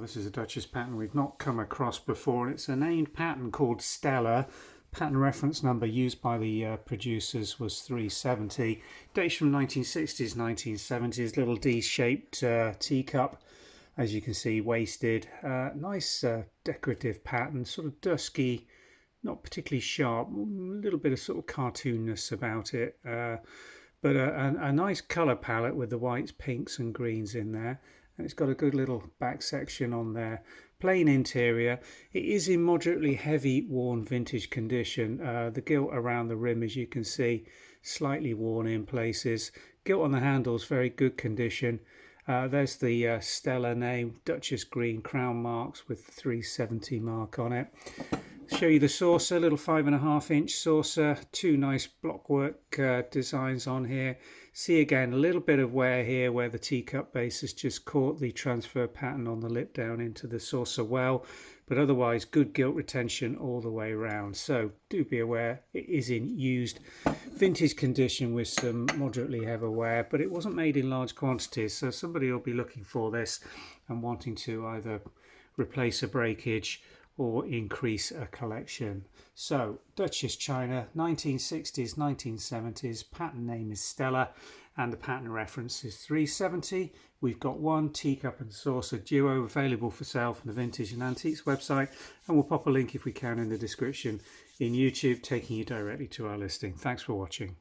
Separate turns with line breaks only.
This is a Duchess pattern we've not come across before. It's a named pattern called Stella. Pattern reference number used by the producers was 370. Dates from 1960s, 1970s. Little D-shaped teacup, as you can see, waisted. Nice decorative pattern, sort of dusky, not particularly sharp. A little bit of sort of cartoonness about it. But a nice colour palette with the whites, pinks and greens in there. And it's got a good little back section on there. Plain interior. It is in moderately heavy worn vintage condition. The gilt around the rim, as you can see, slightly worn in places. Gilt on the handles, very good condition. There's the Stella name, Duchess green crown marks with the 370 mark on it. Show you the saucer, little 5.5 inch saucer, two nice blockwork designs on here. See again a little bit of wear here where the teacup base has just caught the transfer pattern on the lip down into the saucer well, but otherwise good gilt retention all the way around. So do be aware it is in used vintage condition with some moderately heavy wear, but it wasn't made in large quantities, so somebody will be looking for this and wanting to either replace a breakage or increase a collection. So Duchess China, 1960s, 1970s, pattern name is Stella and the pattern reference is 370. We've got one teacup and saucer duo available for sale from the Vintage and Antiques website, and we'll pop a link if we can in the description in YouTube taking you directly to our listing. Thanks for watching.